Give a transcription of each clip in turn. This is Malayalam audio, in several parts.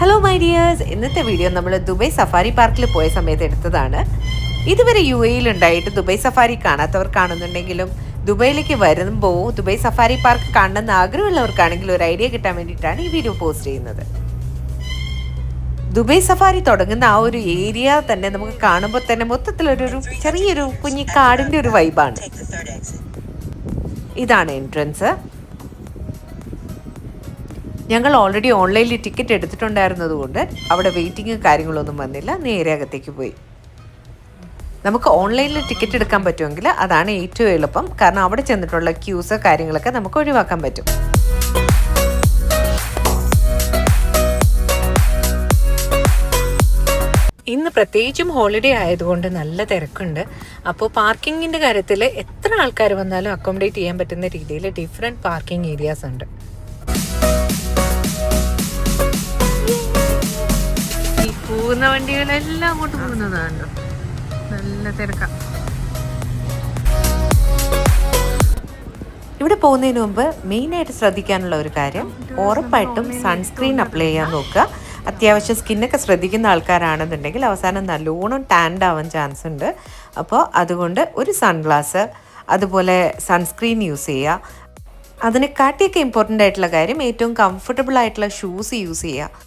ഹലോ മൈ ഡിയേഴ്സ്, ഇന്നത്തെ വീഡിയോ നമ്മൾ ദുബായ് സഫാരി പാർക്കിൽ പോയ സമയത്ത് എടുത്തതാണ്. ഇതുവരെ യു എയിലുണ്ടായിട്ട് ദുബായ് സഫാരി കാണാത്തവർ കാണുന്നുണ്ടെങ്കിലും ദുബായിലേക്ക് വരുമ്പോൾ ദുബായ് സഫാരി പാർക്ക് കാണണമെന്ന് ആഗ്രഹമുള്ളവർക്കാണെങ്കിലും ഒരു ഐഡിയ കിട്ടാൻ വേണ്ടിയിട്ടാണ് ഈ വീഡിയോ പോസ്റ്റ് ചെയ്യുന്നത്. ദുബായ് സഫാരി തുടങ്ങുന്ന ആ ഒരു ഏരിയ തന്നെ നമുക്ക് കാണുമ്പോൾ തന്നെ മൊത്തത്തിലൊരു ചെറിയൊരു കുഞ്ഞി കാടിൻ്റെ ഒരു വൈബാണ്. ഇതാണ് എൻട്രൻസ്. ഞങ്ങൾ ഓൾറെഡി ഓൺലൈനിൽ ടിക്കറ്റ് എടുത്തിട്ടുണ്ടായിരുന്നതുകൊണ്ട് അവിടെ വെയിറ്റിംഗ് കാര്യങ്ങളൊന്നും വന്നില്ല, നേരെ അകത്തേക്ക് പോയി. നമുക്ക് ഓൺലൈനിൽ ടിക്കറ്റ് എടുക്കാൻ പറ്റുമെങ്കിൽ അതാണ് ഏറ്റവും എളുപ്പം, കാരണം അവിടെ ചെന്നിട്ടുള്ള ക്യൂസ് കാര്യങ്ങളൊക്കെ നമുക്ക് ഒഴിവാക്കാൻ പറ്റും. ഇന്ന് പ്രത്യേകിച്ചും ഹോളിഡേ ആയതുകൊണ്ട് നല്ല തിരക്കുണ്ട്. അപ്പോൾ പാർക്കിങ്ങിൻ്റെ കാര്യത്തിൽ എത്ര ആൾക്കാർ വന്നാലും അക്കോമഡേറ്റ് ചെയ്യാൻ പറ്റുന്ന രീതിയിൽ ഡിഫറെൻറ്റ് പാർക്കിംഗ് ഏരിയാസ് ഉണ്ട്. പോകുന്ന വണ്ടികളെല്ലാം അങ്ങോട്ട് പോകുന്നതാണല്ലോ, നല്ല തിരക്കാം. ഇവിടെ പോകുന്നതിന് മുമ്പ് മെയിനായിട്ട് ശ്രദ്ധിക്കാനുള്ള ഒരു കാര്യം, ഉറപ്പായിട്ടും സൺസ്ക്രീൻ അപ്ലൈ ചെയ്യാൻ നോക്കുക. അത്യാവശ്യം സ്കിന്നൊക്കെ ശ്രദ്ധിക്കുന്ന ആൾക്കാരാണെന്നുണ്ടെങ്കിൽ അവസാനം നല്ലോണം ടാൻഡ് ആവാൻ ചാൻസ് ഉണ്ട്. അപ്പോൾ അതുകൊണ്ട് ഒരു സൺഗ്ലാസ്, അതുപോലെ സൺസ്ക്രീൻ യൂസ് ചെയ്യുക. അതിനെക്കാട്ടിയൊക്കെ ഇമ്പോർട്ടൻ്റ് ആയിട്ടുള്ള കാര്യം, ഏറ്റവും കംഫർട്ടബിൾ ആയിട്ടുള്ള ഷൂസ് യൂസ് ചെയ്യുക.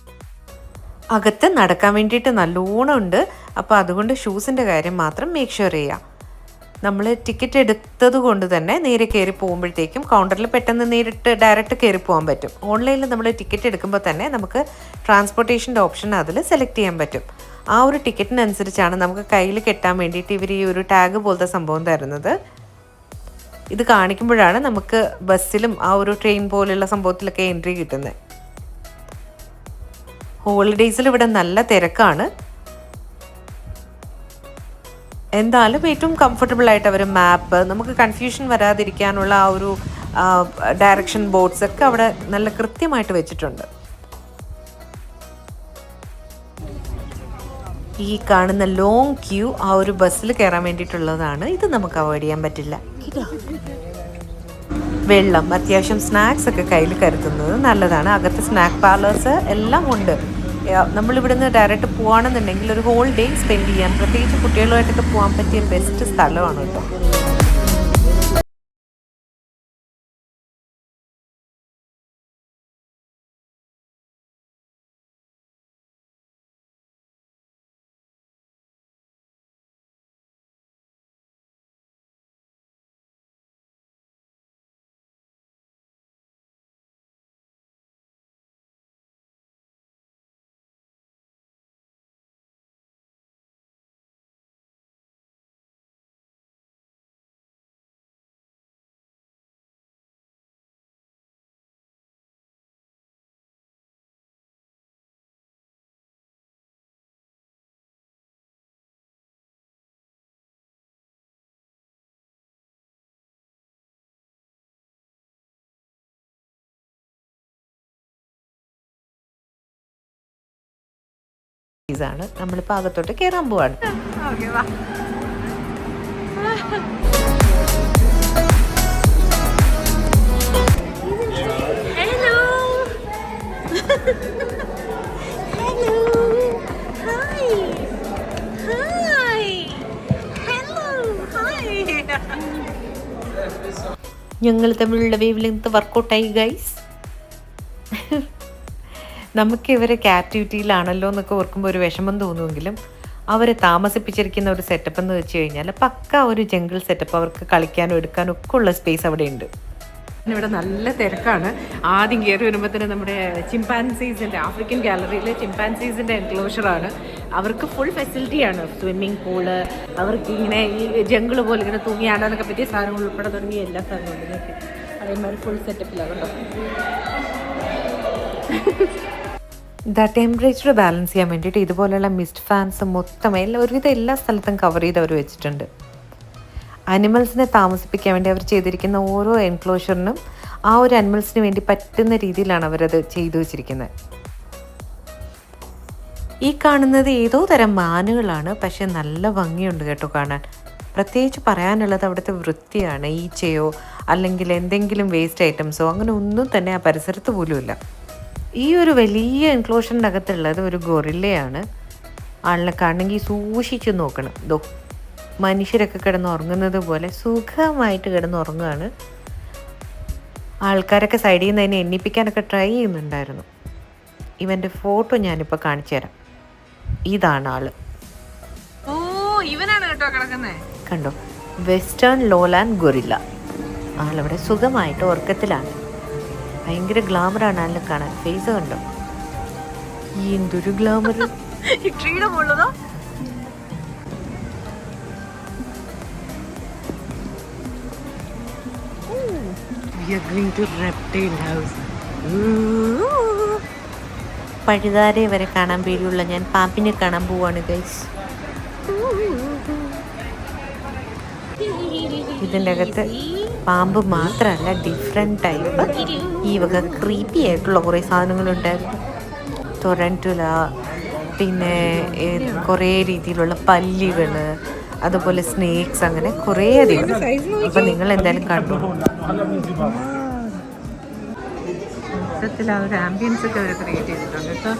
അകത്ത് നടക്കാൻ വേണ്ടിയിട്ട് നല്ലോണം ഉണ്ട്. അപ്പോൾ അതുകൊണ്ട് ഷൂസിൻ്റെ കാര്യം മാത്രം മേക്ക് ഷുവർ ചെയ്യാം. നമ്മൾ ടിക്കറ്റ് എടുത്തത് കൊണ്ട് തന്നെ നേരെ കയറി പോകുമ്പോഴത്തേക്കും കൗണ്ടറിൽ പെട്ടെന്ന് നേരിട്ട് ഡയറക്റ്റ് കയറി പോകാൻ പറ്റും. ഓൺലൈനിൽ നമ്മൾ ടിക്കറ്റ് എടുക്കുമ്പോൾ തന്നെ നമുക്ക് ട്രാൻസ്പോർട്ടേഷൻ്റെ ഓപ്ഷൻ അതിൽ സെലക്ട് ചെയ്യാൻ പറ്റും. ആ ഒരു ടിക്കറ്റിനനുസരിച്ചാണ് നമുക്ക് കയ്യിൽ കെട്ടാൻ വേണ്ടിയിട്ട് ഇവർ ഈ ഒരു ടാഗ് പോലത്തെ സംഭവം തരുന്നത്. ഇത് കാണിക്കുമ്പോഴാണ് നമുക്ക് ബസ്സിലും ആ ഒരു ട്രെയിൻ പോലുള്ള സംഭവത്തിലൊക്കെ എൻട്രി കിട്ടുന്നത്. ഹോളിഡേയ്സിൽ ഇവിടെ നല്ല തിരക്കാണ്. എന്തായാലും ഏറ്റവും കംഫർട്ടബിൾ ആയിട്ട് അവർ മാപ്പ്, നമുക്ക് കൺഫ്യൂഷൻ വരാതിരിക്കാനുള്ള ആ ഒരു ഡയറക്ഷൻ ബോർഡ്സ് ഒക്കെ അവിടെ നല്ല കൃത്യമായിട്ട് വെച്ചിട്ടുണ്ട്. ഈ കാണുന്ന ലോങ് ക്യൂ ആ ഒരു ബസ്സിൽ കയറാൻ വേണ്ടിയിട്ടുള്ളതാണ്. ഇത് നമുക്ക് അവോയ്ഡ് ചെയ്യാൻ പറ്റില്ല. വെള്ളം, അത്യാവശ്യം സ്നാക്സ് ഒക്കെ കയ്യിൽ കരുതുന്നത് നല്ലതാണ്. അകത്ത് സ്നാക്ക് പാർലേഴ്സ് എല്ലാം ഉണ്ട്. നമ്മളിവിടുന്ന് ഡയറക്റ്റ് പോവാണെന്നുണ്ടെങ്കിൽ ഒരു ഹോൾ ഡേ സ്പെൻഡ് ചെയ്യാൻ, പ്രത്യേകിച്ച് കുട്ടികളുമായിട്ടൊക്കെ പോകാൻ പറ്റിയ ബെസ്റ്റ് സ്ഥലമാണ് കേട്ടോ. ാണ് നമ്മളിപ്പോൾ അകത്തോട്ട് കയറാൻ പോവാണ്. ഞങ്ങൾ തമ്മിലുള്ള വേവ് ലെങ്ത് വർക്കൗട്ടായി ഗൈസ്. നമുക്ക് ഇവരെ ക്യാപ്റ്റിവിറ്റിയിലാണല്ലോ എന്നൊക്കെ ഓർക്കുമ്പോൾ ഒരു വിഷമം തോന്നുമെങ്കിലും അവരെ താമസിപ്പിച്ചിരിക്കുന്ന ഒരു സെറ്റപ്പ് എന്ന് വെച്ച് കഴിഞ്ഞാൽ പക്ക ഒരു ജംഗിൾ സെറ്റപ്പ്. അവർക്ക് കളിക്കാനും എടുക്കാനും ഒക്കെ ഉള്ള സ്പേസ് അവിടെ ഉണ്ട്. ഇവിടെ നല്ല തിരക്കാണ്. ആദ്യം കയറി വരുമ്പോൾ തന്നെ നമ്മുടെ ചിമ്പാൻസീസിൻ്റെ, ആഫ്രിക്കൻ ഗാലറിയിലെ ചിമ്പാൻസീസിൻ്റെ എൻക്ലോഷറാണ്. അവർക്ക് ഫുൾ ഫെസിലിറ്റിയാണ്, സ്വിമ്മിങ് പൂള്, അവർക്ക് ഇങ്ങനെ ഈ ജംഗിൾ പോലെ ഇങ്ങനെ തൂങ്ങിയാടാനൊക്കെ പറ്റിയ സാധനങ്ങൾ ഉൾപ്പെടെ തുടങ്ങിയ എല്ലാ സാധനങ്ങളും അതേമാതിരി ഫുൾ സെറ്റപ്പിലാണ് കേട്ടോ. ടെമ്പറേച്ചർ ബാലൻസ് ചെയ്യാൻ വേണ്ടിയിട്ട് ഇതുപോലെയുള്ള മിസ്റ്റ് ഫാൻസ് മൊത്തം ഒരുവിധം എല്ലാ സ്ഥലത്തും കവർ ചെയ്ത് അവർ വെച്ചിട്ടുണ്ട്. അനിമൽസിനെ താമസിപ്പിക്കാൻ വേണ്ടി അവർ ചെയ്തിരിക്കുന്ന ഓരോ എൻക്ലോഷറിനും ആ ഒരു അനിമൽസിന് വേണ്ടി പറ്റുന്ന രീതിയിലാണ് അവരത് ചെയ്തു വെച്ചിരിക്കുന്നത്. ഈ കാണുന്നത് ഏതോ തരം മാനുകളാണ്, പക്ഷെ നല്ല ഭംഗിയുണ്ട് കേട്ടോ കാണാൻ. പ്രത്യേകിച്ച് പറയാനുള്ളത് അവിടുത്തെ വൃത്തിയാണ്. ഈച്ചയോ അല്ലെങ്കിൽ എന്തെങ്കിലും വേസ്റ്റ് ഐറ്റംസോ അങ്ങനെ ഒന്നും തന്നെ ആ പരിസരത്ത് പോലുമില്ല. ഈ ഒരു വലിയ എൻക്ലോഷറിൻ്റെ അകത്തുള്ളത് ഒരു ഗൊറില്ലയാണ്. ആളിനെ കാണണമെങ്കിൽ സൂക്ഷിച്ച് നോക്കണം. ദോ മനുഷ്യരൊക്കെ കിടന്നുറങ്ങുന്നത് പോലെ സുഖമായിട്ട് കിടന്നുറങ്ങുകയാണ്. ആൾക്കാരൊക്കെ സൈഡിൽ നിന്ന് അതിനെ എണ്ണിപ്പിക്കാനൊക്കെ ട്രൈ ചെയ്യുന്നുണ്ടായിരുന്നു. ഇവൻ്റെ ഫോട്ടോ ഞാനിപ്പോൾ കാണിച്ചു തരാം. ഇതാണ് ആള്. ഓ ഇവനാണ് കേട്ടോ കിടക്കുന്നേ. കണ്ടോ, വെസ്റ്റേൺ ലോലാൻഡ് ഗൊറില്ല. ആളവിടെ സുഖമായിട്ട് ഉറക്കത്തിലാണ്. ഭയങ്കര ഗ്ലാമറാണ് ആളിനെ കാണാൻ. ഫേസ് കണ്ടോ, എന്തൊരു ഗ്ലാമർ. പഴുതാരെ വരെ കാണാൻ പേടിയുള്ള ഞാൻ പാമ്പിനെ കാണാൻ പോവാണ് ഗൈസ്. ഇതിൻ്റെ അകത്ത് പാമ്പ് മാത്രമല്ല, ഡിഫറെൻറ്റ് ടൈപ്പ് ഈ വക ക്രീപ്പി ആയിട്ടുള്ള കുറേ സാധനങ്ങളുണ്ടായിരുന്നു. ടൊറൻറ്റുല, പിന്നെ കുറേ രീതിയിലുള്ള പല്ലികൾ, അതുപോലെ സ്നേക്സ്, അങ്ങനെ കുറേ അധികം. അപ്പം നിങ്ങൾ എന്തായാലും കണ്ടു. മൊത്തത്തിൽ ആ ഒരു ആംബിയൻസ് ഒക്കെ അവർ ക്രിയേറ്റ് ചെയ്തിട്ടുണ്ട് കേട്ടോ.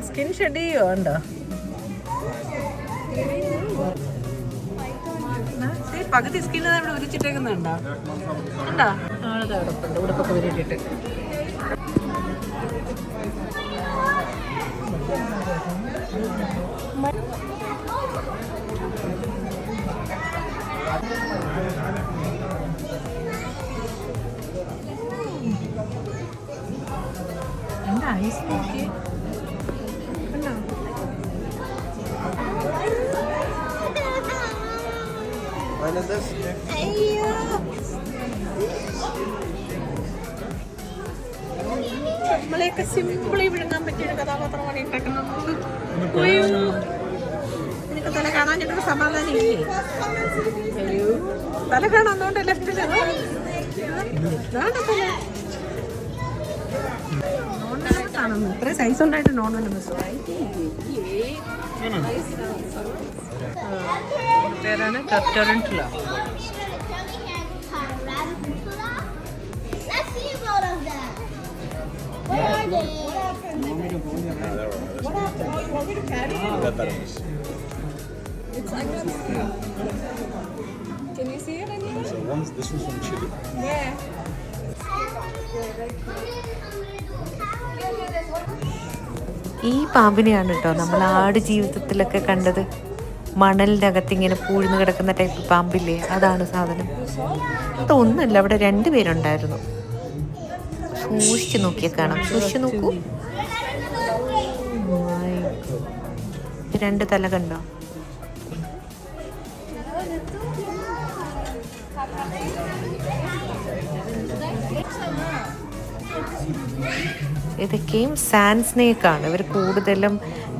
സ്കിൻ ഷെഡ് ചെയ്യോ ഉണ്ടോ? പകുതി സ്കിൻ ഇവിടെ ഉരിച്ചിട്ടേക്കുന്നുണ്ടോ? ഉണ്ടോ? ആളത് ഉടപ്പുണ്ട്, ഉടുപ്പൊക്കെ ഉരുട്ടിട്ട്. എന്താ ഐസ് നോക്കി കണ്ടോ? നമ്മളെയൊക്കെ സിമ്പിളി വിഴുങ്ങാൻ പറ്റിയൊരു കഥാപാത്രമാണ് ഉണ്ടാക്കുന്നത്. നിനക്ക് തല കാണാൻ ഞങ്ങൾക്ക് സമാധാനം ഇല്ലേ? അയ്യോ, തല കാണാന്നോണ്ട് ലെഫ്റ്റില് നോൺ വെലമസ് ആണെന്ന്. ഇത്രയും സൈസ് ഉണ്ടായിട്ട് നോൺ വെലമസ് പേരാണ് ടൊറൻറ്റുല. Can you see it anywhere? So this one's from Chile. Yeah. ഈ പാമ്പിനെയാണ് കേട്ടോ നമ്മൾ ആട് ജീവിതത്തിലൊക്കെ കണ്ടത്. മണലിൻ്റെ അകത്ത് ഇങ്ങനെ പൂഴ്ന്നു കിടക്കുന്ന ടൈപ്പ് പാമ്പില്ലേ, അതാണ് സാധനം. അതൊന്നല്ല, അവിടെ 2 പേരുണ്ടായിരുന്നു. സൂക്ഷിച്ച് നോക്കിയാൽ കാണാം. സൂക്ഷിച്ച് നോക്കൂ. 2 തല കണ്ടോ? ഇതൊക്കെയും സാൻഡ് സ്നേക്കാണ്. ഇവർ കൂടുതലും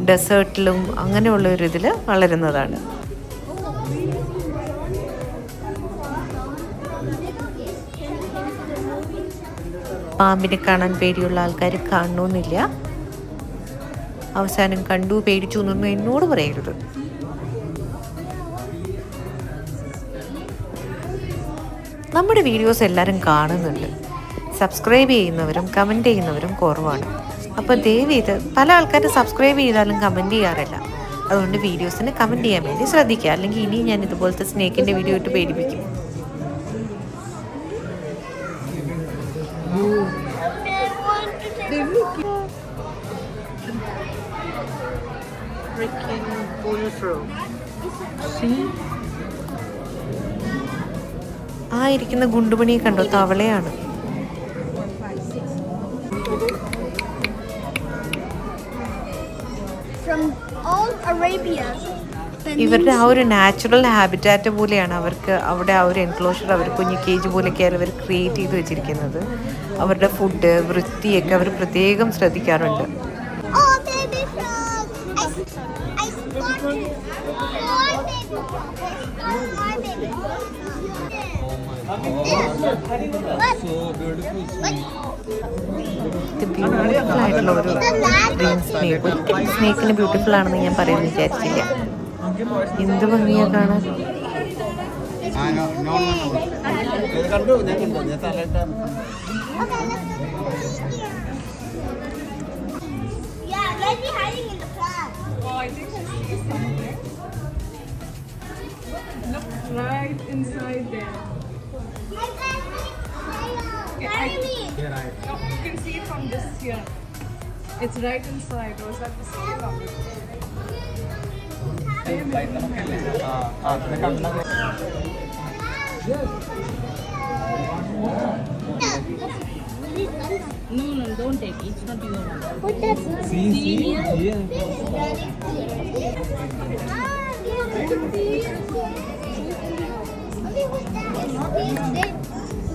ഡെസേർട്ടിലും അങ്ങനെയുള്ള ഒരു ഇതിൽ വളരുന്നതാണ്. പാമ്പിനെ കാണാൻ പേടിയുള്ള ആൾക്കാർ കാണണമെന്നില്ല. അവസാനം കണ്ടു പേടിച്ചു എന്നൊന്നും എന്നോട് പറയരുത്. നമ്മുടെ വീഡിയോസ് എല്ലാവരും കാണുന്നുണ്ട്. സബ്സ്ക്രൈബ് ചെയ്യുന്നവരും കമൻറ്റ് ചെയ്യുന്നവരും കുറവാണ്. അപ്പോൾ ദയവേത് പല ആൾക്കാരും സബ്സ്ക്രൈബ് ചെയ്താലും കമൻറ്റ് ചെയ്യാറില്ല. അതുകൊണ്ട് വീഡിയോസിന് കമൻറ്റ് ചെയ്യാൻ വേണ്ടി ശ്രദ്ധിക്കുക. അല്ലെങ്കിൽ ഇനി ഞാൻ ഇതുപോലത്തെ സ്നേക്കിൻ്റെ വീഡിയോ ഇട്ട് പേടിപ്പിക്കും. ആ ഇരിക്കുന്ന ഗുണ്ടുമണിയെ കണ്ടോ? തവളയാണ്. ഇവരുടെ ആ ഒരു നാച്ചുറൽ ഹാബിറ്റാറ്റ് പോലെയാണ് അവർക്ക് അവിടെ ആ ഒരു എൻക്ലോഷർ, അവർ കുഞ്ഞു കേജ് പോലെയൊക്കെയാണ് അവർ ക്രിയേറ്റ് ചെയ്ത് വെച്ചിരിക്കുന്നത്. അവരുടെ ഫുഡ് വൃത്തിയൊക്കെ അവർ പ്രത്യേകം ശ്രദ്ധിക്കാറുണ്ട്. ബ്യൂട്ടിഫുൾ ആയിട്ടുള്ള ഒരു ഗ്രീൻ സ്നേക്ക്. ഒരിക്കലും സ്നേക്കിന് ബ്യൂട്ടിഫുൾ ആണെന്ന് ഞാൻ പറയാൻ വിചാരിച്ചില്ല. എന്ത് ഭംഗിയാ കാണാൻ. Yeah, maybe hiding in the plant. Oh, I think I see something. Look right inside there. Carry me. No, you can see it from this here. It's right inside. Or is that the same one? No, don't take it. It's not your one. What does See, here.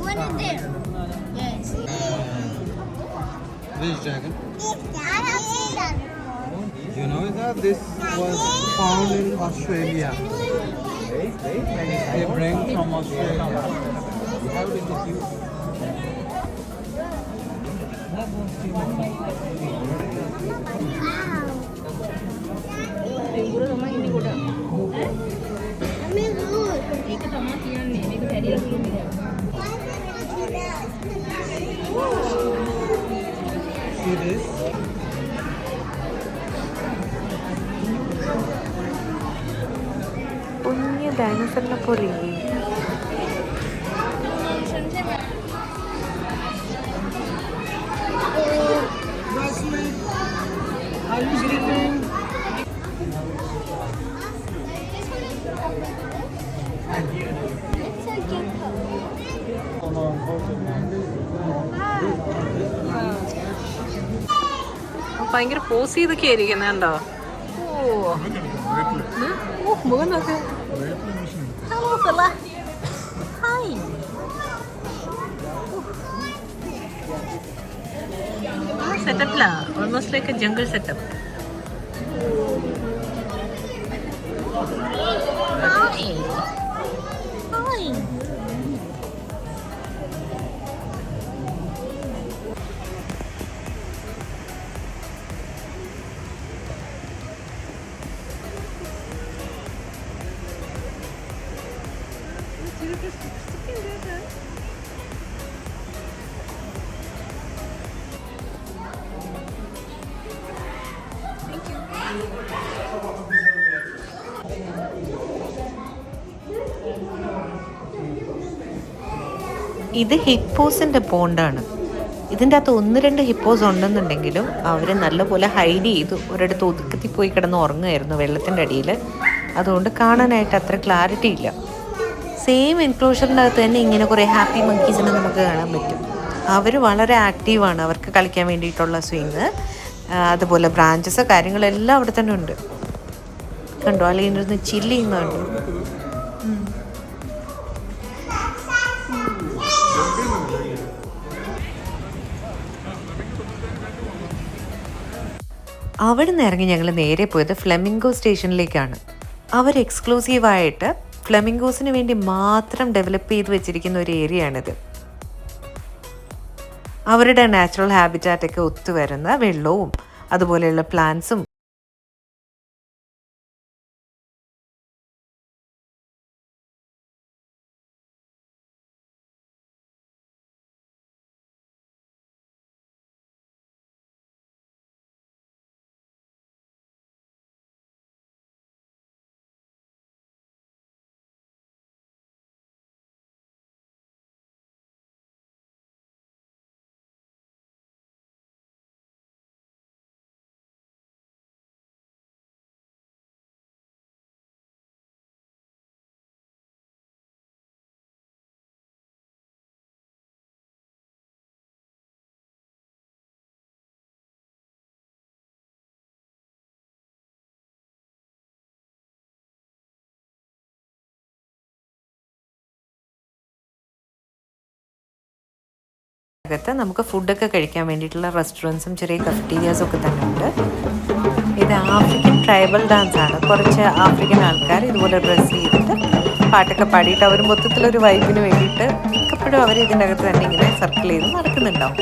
One is there. Yes. Which dragon? I have seen that. You know that this was found in Australia. They bring from Australia. See this? കുഞ്ഞ് ഡൈനോസറിനെ പോലെ ഭയങ്കര പോസ് ചെയ്തൊക്കെ ആയിരിക്കുന്നത് കണ്ടോ. ഓ മുഖം നോക്ക്. Hello fella. ഹായ്. സെറ്റപ്പിലാ, almost like a jungle setup. Hi hi. ഇത് ഹിപ്പോസിൻ്റെ പോണ്ടാണ്. ഇതിൻ്റെ അകത്ത് 1-2 ഹിപ്പോസ് ഉണ്ടെന്നുണ്ടെങ്കിലും അവർ നല്ലപോലെ ഹൈഡ് ചെയ്തു ഒരിടത്ത് ഒതുക്കത്തിൽ പോയി കിടന്ന് ഉറങ്ങുമായിരുന്നു വെള്ളത്തിൻ്റെ അടിയിൽ. അതുകൊണ്ട് കാണാനായിട്ട് അത്ര ക്ലാരിറ്റി ഇല്ല. സെയിം എൻക്ലോഷറിൻ്റെ അകത്ത് തന്നെ ഇങ്ങനെ കുറേ ഹാപ്പി മങ്കീസിനെ നമുക്ക് കാണാൻ പറ്റും. അവർ വളരെ ആക്റ്റീവാണ്, അവർക്ക് കളിക്കാൻ വേണ്ടിയിട്ടുള്ള സ്വിങ്, അതുപോലെ ബ്രാഞ്ചസ് കാര്യങ്ങളെല്ലാം അവിടെ തന്നെ ഉണ്ട്. കണ്ടോ, അല്ലെങ്കിൽ ഇരുന്ന് ചില്ല് ചെയ്യുന്നുണ്ട്. അവിടെ നിന്ന് ഇറങ്ങി ഞങ്ങൾ നേരെ പോയത് ഫ്ലെമിംഗോ സ്റ്റേഷനിലേക്കാണ്. അവർ എക്സ്ക്ലൂസീവായിട്ട് ഫ്ലെമിംഗോസിന് വേണ്ടി മാത്രം ഡെവലപ്പ് ചെയ്ത് വെച്ചിരിക്കുന്ന ഒരു ഏരിയയാണിത്. അവരുടെ നാച്ചുറൽ ഹാബിറ്റാറ്റൊക്കെ ഒത്തുവരുന്ന വെള്ളവും അതുപോലെയുള്ള പ്ലാന്റ്സും അകത്ത് നമുക്ക് ഫുഡൊക്കെ കഴിക്കാൻ വേണ്ടിയിട്ടുള്ള റെസ്റ്റോറൻറ്റ്സും ചെറിയ കഫറ്റീരിയാസും ഒക്കെ തന്നെ ഉണ്ട്. ഇത് ആഫ്രിക്കൻ ട്രൈബൽ ഡാൻസ് ആണ്. കുറച്ച് ആഫ്രിക്കൻ ആൾക്കാർ ഇതുപോലെ ഡ്രസ്സ് ചെയ്തിട്ട് പാട്ടൊക്കെ പാടിയിട്ട് അവർ മൊത്തത്തിലൊരു വൈബിന് വേണ്ടിയിട്ട് മിക്കപ്പോഴും അവർ ഇതിൻ്റെ അകത്ത് തന്നെ ഇങ്ങനെ സർക്കിൾ ചെയ്ത് നടക്കുന്നുണ്ടാവും.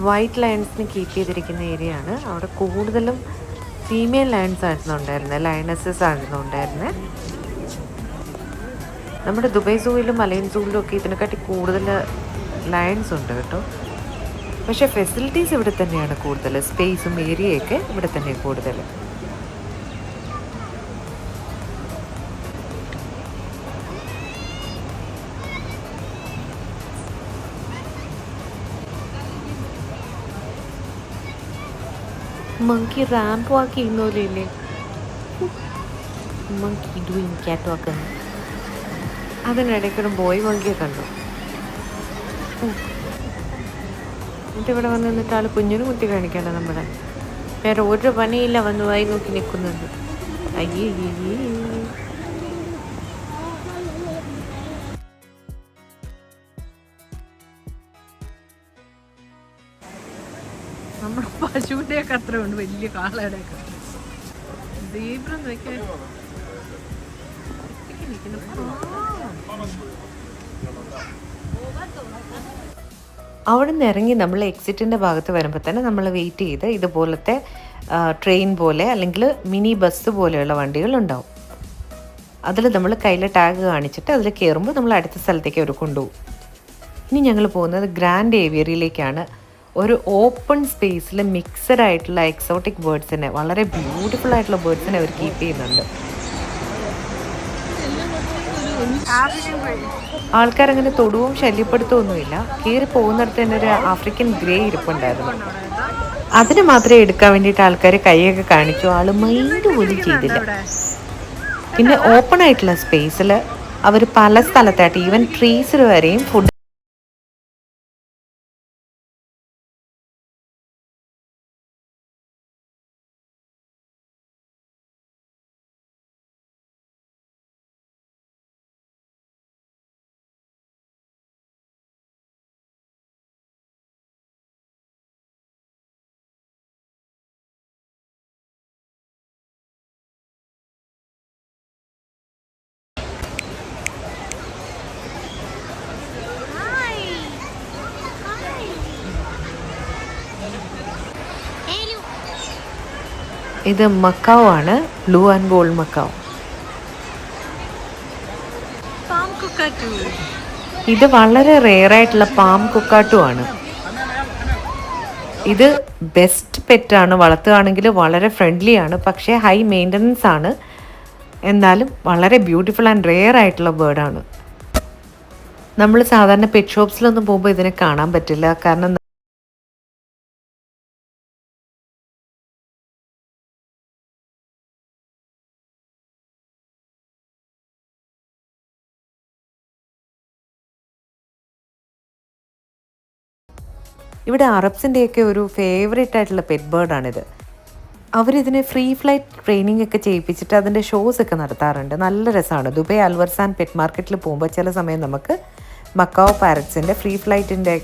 വൈറ്റ് ലയൺസിന് കീപ്പ് ചെയ്തിരിക്കുന്ന ഏരിയ ആണ്. അവിടെ കൂടുതലും ഫീമെയിൽ ലയൺസ് ആയിരുന്നു ഉണ്ടായിരുന്നത്, ലയണസസ് ആയിരുന്നു ഉണ്ടായിരുന്നത്. നമ്മുടെ ദുബായ് സൂവിലും മലയൻ സൂവിലും ഒക്കെ ഇതിനെക്കാട്ടി കൂടുതൽ ലയൺസ് ഉണ്ട് കേട്ടോ. പക്ഷേ ഫെസിലിറ്റീസ് ഇവിടെ തന്നെയാണ് കൂടുതൽ, സ്പേസും ഏരിയയൊക്കെ ഇവിടെ തന്നെ കൂടുതൽ. മങ്കി റാമ്പ് വാക്ക് ചെയ്യുന്നോലില്ലേ, മങ്കി ഡൂയിങ് ക്യാറ്റ് വാക്ക്. അതിനിടയ്ക്കൊരു ബോയ് മങ്കിയെ കണ്ടു. എന്നിട്ട് ഇവിടെ വന്ന് നിന്നിട്ട് ആൾ കുഞ്ഞിനും കുത്തി കാണിക്കണ്ട നമ്മളെ. വേറെ ഒരു പണിയില്ല, വന്ന് വായി നോക്കി നിൽക്കുന്നുണ്ട്. അയ്യേ. നമ്മുടെ പശുവിൻ്റെയൊക്കെ അത്ര ഉണ്ട്, വലിയ കാളയുടെയൊക്കെ. സീബ്ര നോക്കിയാൽ അവിടെ നിന്ന് ഇറങ്ങി നമ്മൾ എക്സിറ്റിൻ്റെ ഭാഗത്ത് വരുമ്പോൾ തന്നെ നമ്മൾ വെയിറ്റ് ചെയ്ത് ഇതുപോലത്തെ ട്രെയിൻ പോലെ അല്ലെങ്കിൽ മിനി ബസ് പോലെയുള്ള വണ്ടികളുണ്ടാവും. അതിൽ നമ്മൾ കയ്യിൽ ടാഗ് കാണിച്ചിട്ട് അതിൽ കയറുമ്പോൾ നമ്മൾ അടുത്ത സ്ഥലത്തേക്ക് അവർ കൊണ്ടുപോകും. ഇനി ഞങ്ങൾ പോകുന്നത് ഗ്രാൻഡ് ഏവിയറിയിലേക്കാണ്. ഒരു ഓപ്പൺ സ്പേസിൽ മിക്സഡ് ആയിട്ടുള്ള എക്സോട്ടിക് ബേർഡ്സിനെ, വളരെ ബ്യൂട്ടിഫുൾ ആയിട്ടുള്ള ബേർഡ്സിനെ അവർ കീപ്പ് ചെയ്യുന്നുണ്ട്. ആൾക്കാരങ്ങനെ തൊടുവും ശല്യപ്പെടുത്തുമൊന്നുമില്ല. കയറി പോകുന്നിടത്ത് തന്നെ ഒരു ആഫ്രിക്കൻ ഗ്രേ ഇരിപ്പുണ്ടായിരുന്നു. അതിന് മാത്രമേ എടുക്കാൻ വേണ്ടിയിട്ട് ആൾക്കാർ കൈയൊക്കെ കാണിച്ചു. ആൾ മൈൻഡ് പോലും ചെയ്തില്ല. പിന്നെ ഓപ്പൺ ആയിട്ടുള്ള സ്പേസിൽ അവർ പല സ്ഥലത്തായിട്ട് ഈവൻ ട്രീസിൽ വരെയും ഫുഡ് ഇത് മക്കാവ് ആണ്, ബ്ലൂ ആൻഡ് ഗോൾഡ് മക്കാവ്. ഇത് വളരെ റെയർ ആയിട്ടുള്ള പാം കുക്കാട്ടു ആണ്. ഇത് ബെസ്റ്റ് പെറ്റാണ്, വളർത്തുകയാണെങ്കിൽ വളരെ ഫ്രണ്ട്ലി ആണ്, പക്ഷേ ഹൈ മെയിൻ്റനൻസ് ആണ്. എന്നാലും വളരെ ബ്യൂട്ടിഫുൾ ആൻഡ് റെയർ ആയിട്ടുള്ള ബേർഡാണ്. നമ്മൾ സാധാരണ പെറ്റ് ഷോപ്സിലൊന്നും പോകുമ്പോൾ ഇതിനെ കാണാൻ പറ്റില്ല, കാരണം ഇവിടെ അറബ്സിൻ്റെയൊക്കെ ഒരു ഫേവറേറ്റ് ആയിട്ടുള്ള പെറ്റ് ബേർഡാണിത്. അവരിതിനെ ഫ്രീ ഫ്ലൈറ്റ് ട്രെയിനിങ് ഒക്കെ ചെയ്യിപ്പിച്ചിട്ട് അതിൻ്റെ ഷോസ് ഒക്കെ നടത്താറുണ്ട്. നല്ല രസമാണ്. ദുബായ് അൽവർസാൻ പെറ്റ് മാർക്കറ്റിൽ പോകുമ്പോൾ ചില സമയം നമുക്ക് മക്കാവ് പാരറ്റ്സിൻ്റെ ഫ്രീ ഫ്ലൈറ്റിൻ്റെ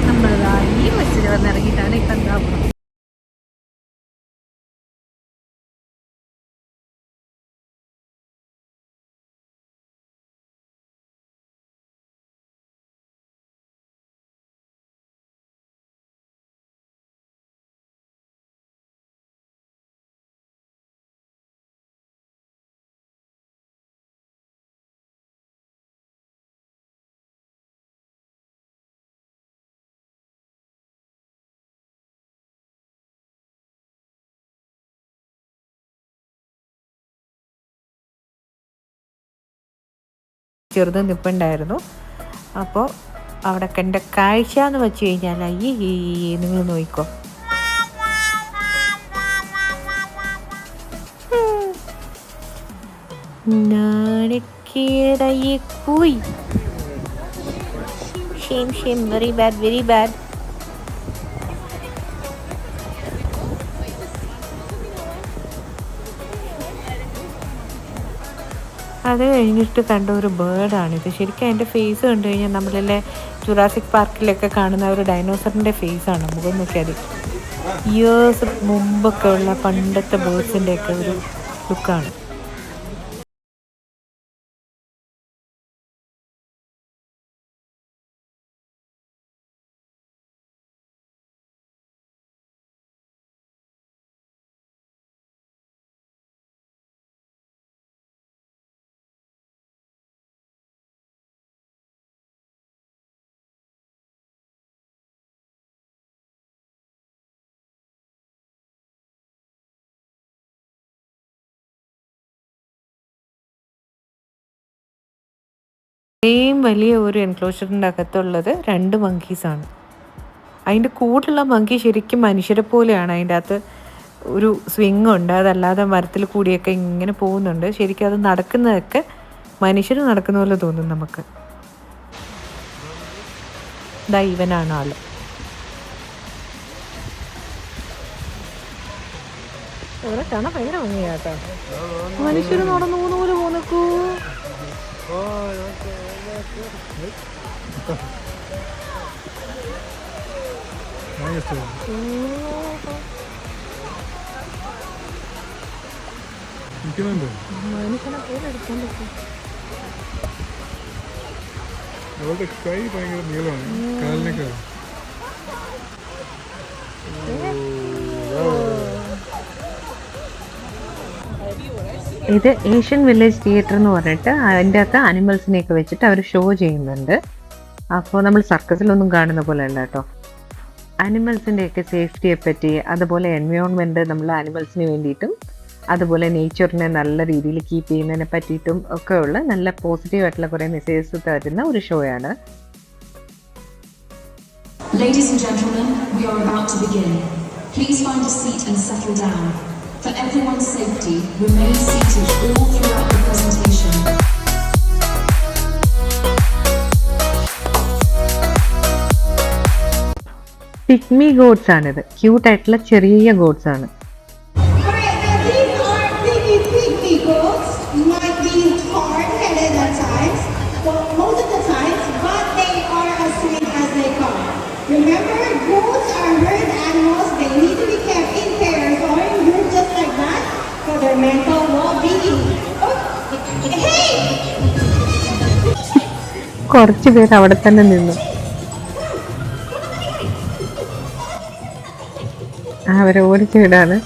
നമ്മളതാ ഈ ബസ്സിൽ വന്നിറങ്ങിയിട്ടാണ് ഈ കന്താപുരം. ചെറുത് നിൽപ്പുണ്ടായിരുന്നു. അപ്പോൾ അവിടെ കണ്ട കാഴ്ച എന്ന് വെച്ച് കഴിഞ്ഞാൽ അയ്യേ നിങ്ങൾ നോക്കിക്കോ. നാണക്കേടായി പോയി. Shame very bad. അത് കഴിഞ്ഞിട്ട് കണ്ട ഒരു ബേർഡാണിത്. ശരിക്കും അതിൻ്റെ ഫേസ് കണ്ടു കഴിഞ്ഞാൽ നമ്മളിലെ ജുറാസിക് പാർക്കിലൊക്കെ കാണുന്ന ഒരു ഡൈനോസറിൻ്റെ ഫേസാണ്. മുഖം നോക്കിയാൽ ഇയേഴ്സ് മുമ്പൊക്കെ ഉള്ള പണ്ടത്തെ ബേർഡ്സിൻ്റെയൊക്കെ ഒരു ലുക്കാണ്. ഇത്രയും വലിയ ഒരു എൻക്ലോഷറിൻ്റെ അകത്തുള്ളത് 2 മങ്കീസാണ്. അതിൻ്റെ കൂടുള്ള മങ്കി ശരിക്കും മനുഷ്യരെ പോലെയാണ്. അതിൻ്റെ അകത്ത് ഒരു സ്വിങ് ഉണ്ട്, അതല്ലാതെ മരത്തിൽ കൂടിയൊക്കെ ഇങ്ങനെ പോകുന്നുണ്ട്. ശരിക്കും അത് നടക്കുന്നതൊക്കെ മനുഷ്യർ നടക്കുന്ന പോലെ തോന്നും നമുക്ക്. ഇതാ ഇവനാണ് ആള്. ഇവിടെ കാണാൻ ഭയങ്കര ഭംഗിയാട്ടോ. മനുഷ്യർ നടന്നു പോകുന്ന പോലെ പോന്നേക്കൂ. മനുഷ്യനെ പോലെ എടുക്കാൻ പറ്റും. അവളുടെ കൈ ഭയങ്കര നീളമാണ്, കാലിനൊക്കെ. ഇത് ഏഷ്യൻ വില്ലേജ് തിയേറ്റർ എന്ന് പറഞ്ഞിട്ട് അതിൻ്റെ അകത്ത് അനിമൽസിനെയൊക്കെ വെച്ചിട്ട് അവർ ഷോ ചെയ്യുന്നുണ്ട്. അപ്പോൾ നമ്മൾ സർക്കസിലൊന്നും കാണുന്ന പോലെ അല്ല കേട്ടോ. അനിമൽസിൻ്റെയൊക്കെ സേഫ്റ്റിയെ പറ്റി, അതുപോലെ എൻവയോൺമെൻറ്റ് നമ്മൾ അനിമൽസിന് വേണ്ടിയിട്ടും അതുപോലെ നേച്ചറിനെ നല്ല രീതിയിൽ കീപ്പ് ചെയ്യുന്നതിനെ പറ്റിയിട്ടും ഒക്കെയുള്ള നല്ല പോസിറ്റീവായിട്ടുള്ള കുറേ മെസ്സേജസ് തരുന്ന ഒരു ഷോയാണ്. Ladies and gentlemen, we are about to begin. Please find a seat and settle down. For everyone's safety, remain seated all throughout the presentation. Pygmy goats ആണിത്. ക്യൂട്ടായിട്ടുള്ള ചെറിയ ഗോഡ്സ് ആണ്. Alright, now these are pygmy goats. Might be hard-headed at times, but most of the times, but they are as sweet as they come. Remember, goats are herd animals. They need to be kept in pairs or in groups just like that for their mental well-being. Oh, hey! കുറച്ച് പേര് അവിടെ തന്നെ നിന്നു. അവർ ഓടിച്ചു വിടാണ്.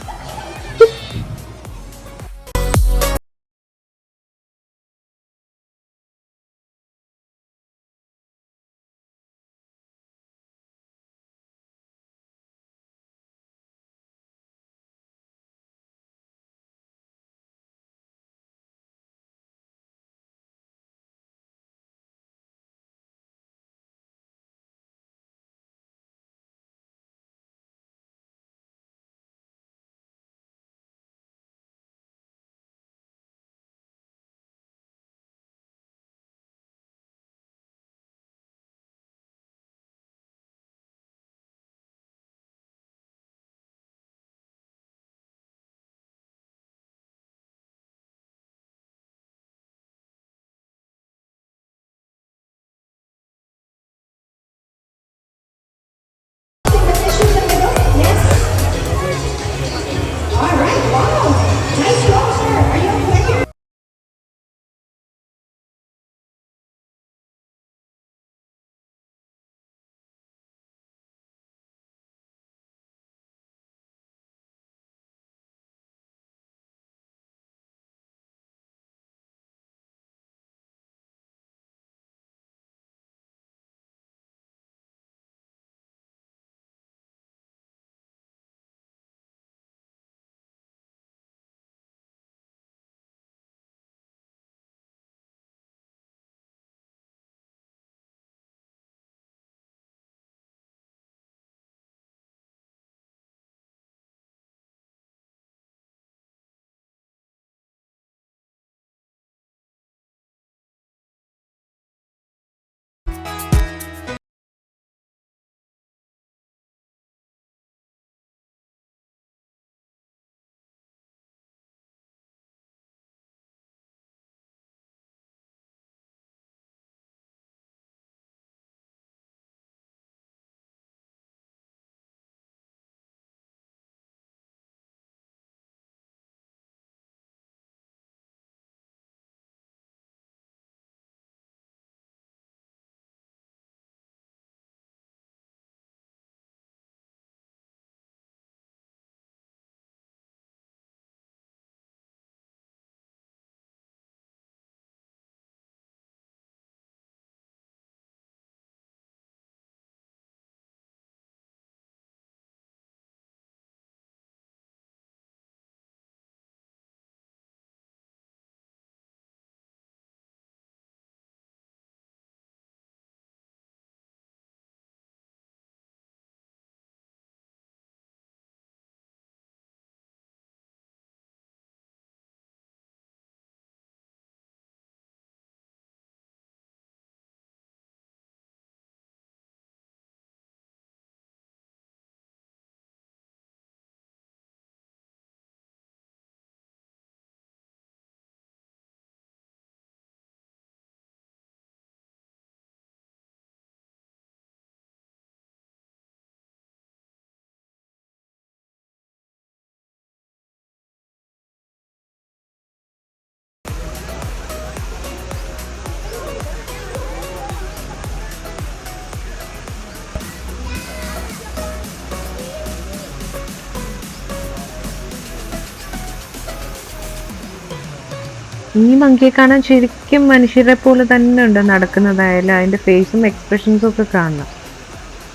ഈ മങ്കിയെ കാണാൻ ശരിക്കും മനുഷ്യരെ പോലെ തന്നെ ഉണ്ട്, നടക്കുന്നതായാലും അതിൻ്റെ ഫേസും എക്സ്പ്രഷൻസും ഒക്കെ കാണണം.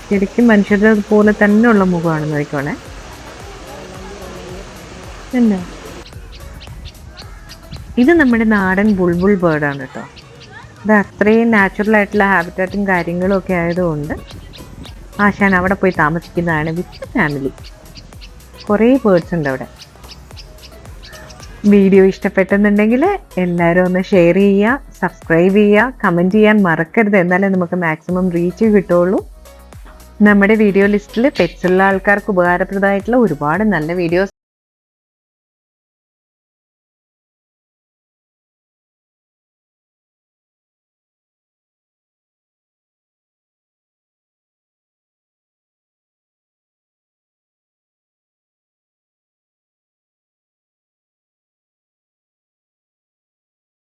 ശരിക്കും മനുഷ്യരെ പോലെ തന്നെ ഉള്ള മുഖമാണ്, നോക്കിക്കോണേ. എന്താ ഇത് നമ്മുടെ നാടൻ ബുൾബുൾ ബേർഡാണ് കേട്ടോ. ഇത് അത്രയും നാച്ചുറൽ ആയിട്ടുള്ള ഹാബിറ്റാറ്റും കാര്യങ്ങളും ഒക്കെ ആയതുകൊണ്ട് ആശാൻ അവിടെ പോയി താമസിക്കുന്നതാണ് വിത്ത് ഫാമിലി. കുറേ ബേർഡ്സ് ഉണ്ട് അവിടെ. വീഡിയോ ഇഷ്ടപ്പെട്ടെന്നുണ്ടെങ്കിൽ എല്ലാവരും ഒന്ന് ഷെയർ ചെയ്യുക, സബ്സ്ക്രൈബ് ചെയ്യുക, കമൻറ്റ് ചെയ്യാൻ മറക്കരുത്. എന്നാലേ നമുക്ക് മാക്സിമം റീച്ച് കിട്ടുള്ളൂ. നമ്മുടെ വീഡിയോ ലിസ്റ്റിൽ പെറ്റ്സുള്ള ആൾക്കാർക്ക് ഉപകാരപ്രദമായിട്ടുള്ള ഒരുപാട് നല്ല വീഡിയോസ്